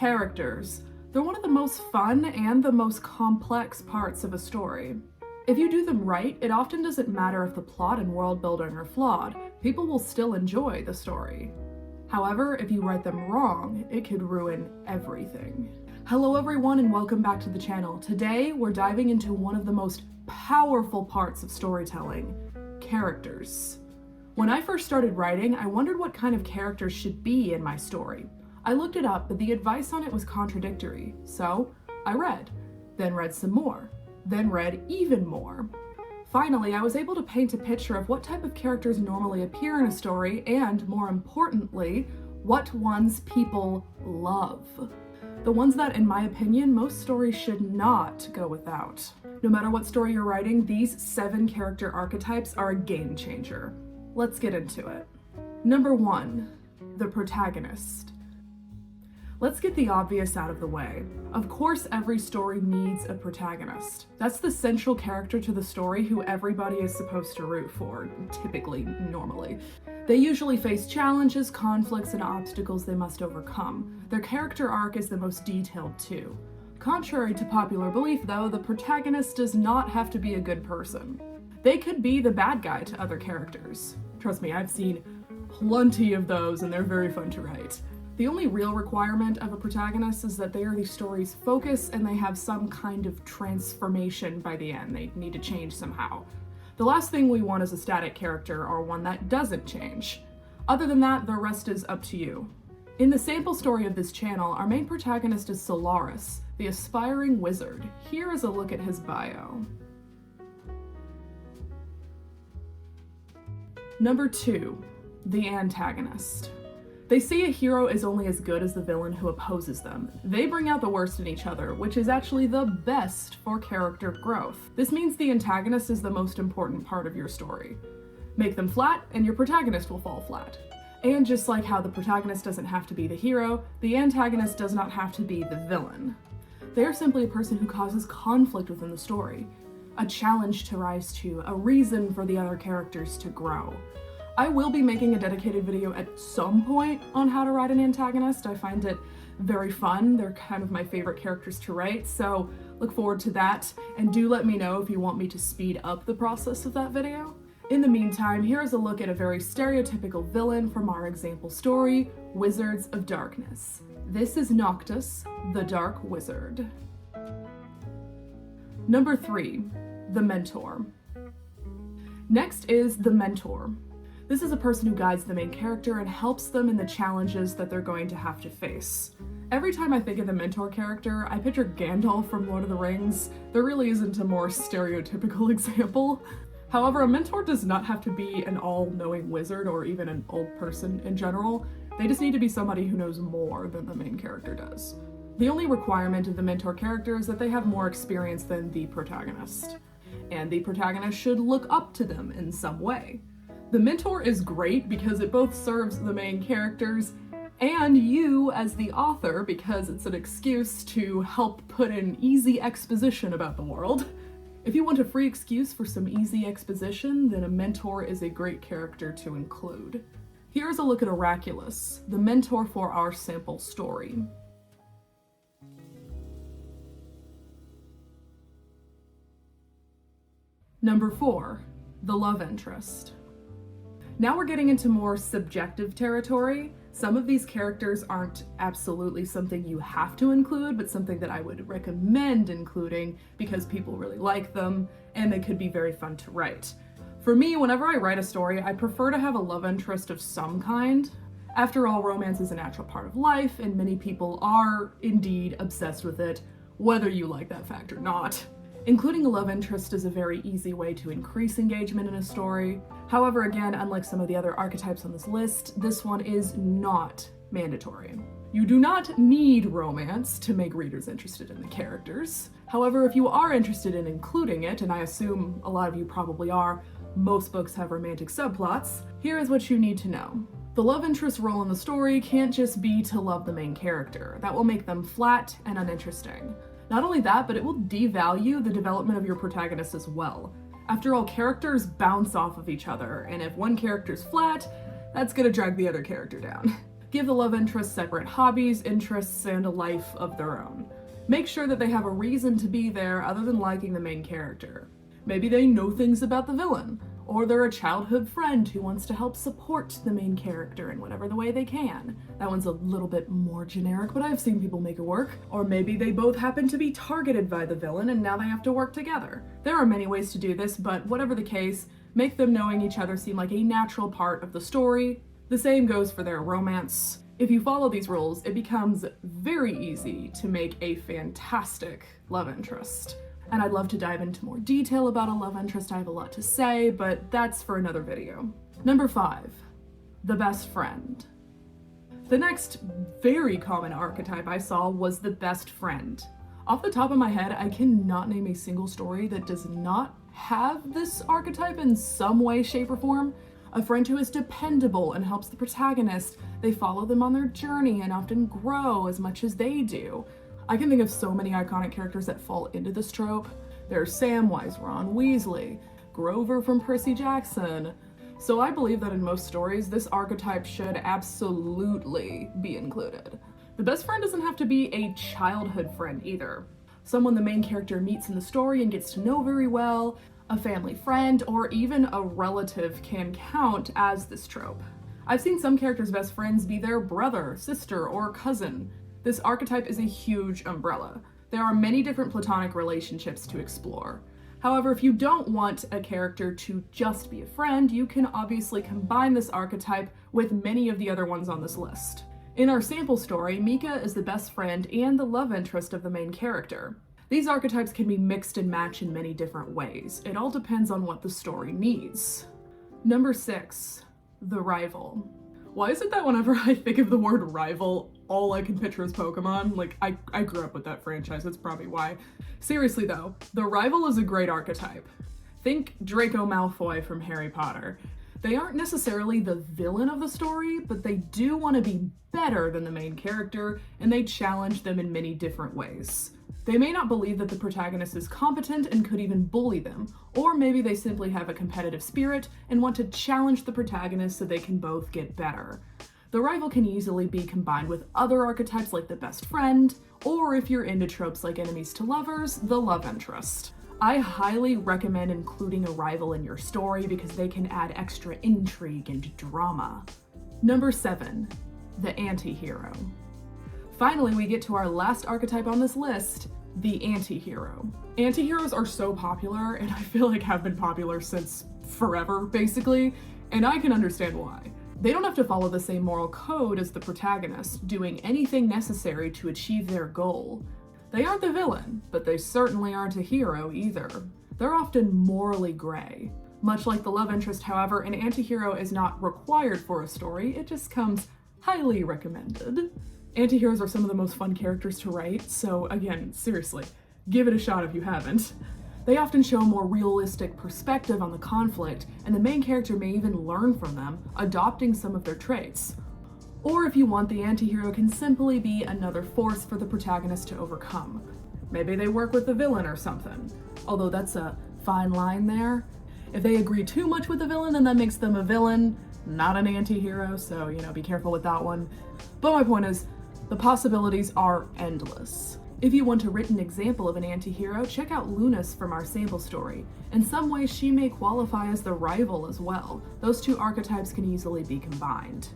Characters. They're one of the most fun and the most complex parts of a story. If you do them right, it often doesn't matter if the plot and world building are flawed. People will still enjoy the story. However, if you write them wrong, it could ruin everything. Hello everyone and welcome back to the channel. Today we're diving into one of the most powerful parts of storytelling, characters. When I first started writing, I wondered what kind of characters should be in my story. I looked it up, but the advice on it was contradictory. So I read, then read some more, then read even more. Finally, I was able to paint a picture of what type of characters normally appear in a story and, more importantly, what ones people love. The ones that, in my opinion, most stories should not go without. No matter what story you're writing, these 7 character archetypes are a game changer. Let's get into it. Number 1, the protagonist. Let's get the obvious out of the way. Of course, every story needs a protagonist. That's the central character to the story who everybody is supposed to root for, typically, normally. They usually face challenges, conflicts, and obstacles they must overcome. Their character arc is the most detailed too. Contrary to popular belief, though, the protagonist does not have to be a good person. They could be the bad guy to other characters. Trust me, I've seen plenty of those and they're very fun to write. The only real requirement of a protagonist is that they are the story's focus and they have some kind of transformation by the end. They need to change somehow. The last thing we want is a static character or one that doesn't change. Other than that, the rest is up to you. In the sample story of this channel, our main protagonist is Solaris, the aspiring wizard. Here is a look at his bio. Number 2, the antagonist. They say a hero is only as good as the villain who opposes them. They bring out the worst in each other, which is actually the best for character growth. This means the antagonist is the most important part of your story. Make them flat, and your protagonist will fall flat. And just like how the protagonist doesn't have to be the hero, the antagonist does not have to be the villain. They are simply a person who causes conflict within the story, a challenge to rise to, a reason for the other characters to grow. I will be making a dedicated video at some point on how to write an antagonist. I find it very fun. They're kind of my favorite characters to write, so look forward to that. And do let me know if you want me to speed up the process of that video. In the meantime, here is a look at a very stereotypical villain from our example story, Wizards of Darkness. This is Noctis, the Dark Wizard. Number 3, the mentor. Next is the mentor. This is a person who guides the main character and helps them in the challenges that they're going to have to face. Every time I think of the mentor character, I picture Gandalf from Lord of the Rings. There really isn't a more stereotypical example. However, a mentor does not have to be an all-knowing wizard or even an old person in general. They just need to be somebody who knows more than the main character does. The only requirement of the mentor character is that they have more experience than the protagonist. And the protagonist should look up to them in some way. The mentor is great because it both serves the main characters and you as the author because it's an excuse to help put in easy exposition about the world. If you want a free excuse for some easy exposition, then a mentor is a great character to include. Here's a look at Oraculus, the mentor for our sample story. Number 4, the love interest. Now we're getting into more subjective territory. Some of these characters aren't absolutely something you have to include, but something that I would recommend including because people really like them and they could be very fun to write. For me, whenever I write a story, I prefer to have a love interest of some kind. After all, romance is a natural part of life and many people are indeed obsessed with it, whether you like that fact or not. Including a love interest is a very easy way to increase engagement in a story. However, again, unlike some of the other archetypes on this list, this one is not mandatory. You do not need romance to make readers interested in the characters. However, if you are interested in including it, and I assume a lot of you probably are, most books have romantic subplots, here is what you need to know. The love interest role in the story can't just be to love the main character. That will make them flat and uninteresting. Not only that, but it will devalue the development of your protagonist as well. After all, characters bounce off of each other, and if one character's flat, that's gonna drag the other character down. Give the love interest separate hobbies, interests, and a life of their own. Make sure that they have a reason to be there other than liking the main character. Maybe they know things about the villain, or they're a childhood friend who wants to help support the main character in whatever the way they can. That one's a little bit more generic, but I've seen people make it work. Or maybe they both happen to be targeted by the villain and now they have to work together. There are many ways to do this, but whatever the case, make them knowing each other seem like a natural part of the story. The same goes for their romance. If you follow these rules, it becomes very easy to make a fantastic love interest. And I'd love to dive into more detail about a love interest. I have a lot to say, but that's for another video. Number 5, the best friend. The next very common archetype I saw was the best friend. Off the top of my head, I cannot name a single story that does not have this archetype in some way, shape, or form. A friend who is dependable and helps the protagonist. They follow them on their journey and often grow as much as they do. I can think of so many iconic characters that fall into this trope. There's Samwise, Ron Weasley, Grover from Percy Jackson. So I believe that in most stories, this archetype should absolutely be included. The best friend doesn't have to be a childhood friend either. Someone the main character meets in the story and gets to know very well, a family friend, or even a relative can count as this trope. I've seen some characters' best friends be their brother, sister, or cousin. This archetype is a huge umbrella. There are many different platonic relationships to explore. However, if you don't want a character to just be a friend, you can obviously combine this archetype with many of the other ones on this list. In our sample story, Mika is the best friend and the love interest of the main character. These archetypes can be mixed and matched in many different ways. It all depends on what the story needs. Number 6, the rival. Why is it that whenever I think of the word rival, all I can picture is Pokemon? Like, I grew up with that franchise, that's probably why. Seriously though, the rival is a great archetype. Think Draco Malfoy from Harry Potter. They aren't necessarily the villain of the story, but they do want to be better than the main character, and they challenge them in many different ways. They may not believe that the protagonist is competent and could even bully them, or maybe they simply have a competitive spirit and want to challenge the protagonist so they can both get better. The rival can easily be combined with other archetypes like the best friend, or if you're into tropes like enemies to lovers, the love interest. I highly recommend including a rival in your story because they can add extra intrigue and drama. Number 7, the anti-hero. Finally, we get to our last archetype on this list, the anti-hero. Anti-heroes are so popular, and I feel like have been popular since forever, basically, and I can understand why. They don't have to follow the same moral code as the protagonist, doing anything necessary to achieve their goal. They aren't the villain, but they certainly aren't a hero either. They're often morally gray. Much like the love interest, however, an anti-hero is not required for a story, it just comes highly recommended. Anti-heroes are some of the most fun characters to write, so again, seriously, give it a shot if you haven't. They often show a more realistic perspective on the conflict, and the main character may even learn from them, adopting some of their traits. Or if you want, the anti-hero can simply be another force for the protagonist to overcome. Maybe they work with the villain or something, although that's a fine line there. If they agree too much with the villain, then that makes them a villain, not an anti-hero, so, be careful with that one. But my point is, the possibilities are endless. If you want a written example of an anti-hero, check out Lunas from our sample story. In some ways, she may qualify as the rival as well. Those two archetypes can easily be combined.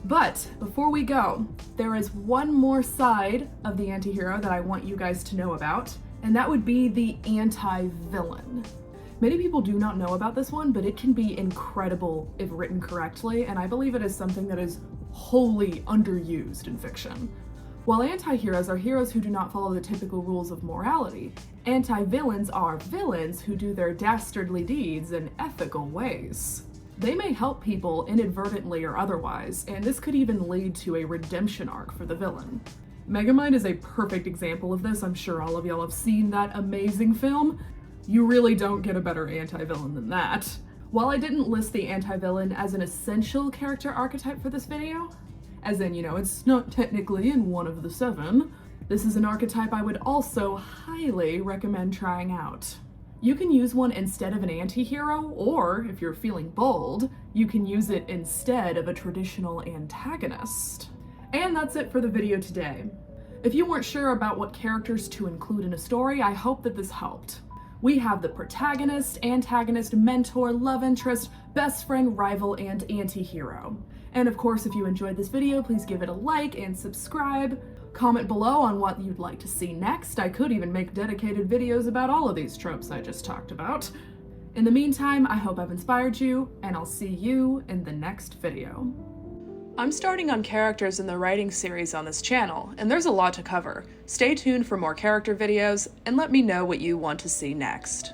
But before we go, there is one more side of the anti-hero that I want you guys to know about, and that would be the anti-villain. Many people do not know about this one, but it can be incredible if written correctly, and I believe it is something that is wholly underused in fiction. While anti-heroes are heroes who do not follow the typical rules of morality, anti-villains are villains who do their dastardly deeds in ethical ways. They may help people inadvertently or otherwise, and this could even lead to a redemption arc for the villain. Megamind is a perfect example of this. I'm sure all of y'all have seen that amazing film. You really don't get a better anti-villain than that. While I didn't list the anti-villain as an essential character archetype for this video, as in, it's not technically in one of the 7, this is an archetype I would also highly recommend trying out. You can use one instead of an anti-hero, or, if you're feeling bold, you can use it instead of a traditional antagonist. And that's it for the video today. If you weren't sure about what characters to include in a story, I hope that this helped. We have the protagonist, antagonist, mentor, love interest, best friend, rival, and anti-hero. And of course, if you enjoyed this video, please give it a like and subscribe. Comment below on what you'd like to see next. I could even make dedicated videos about all of these tropes I just talked about. In the meantime, I hope I've inspired you, and I'll see you in the next video. I'm starting on characters in the writing series on this channel, and there's a lot to cover. Stay tuned for more character videos, and let me know what you want to see next.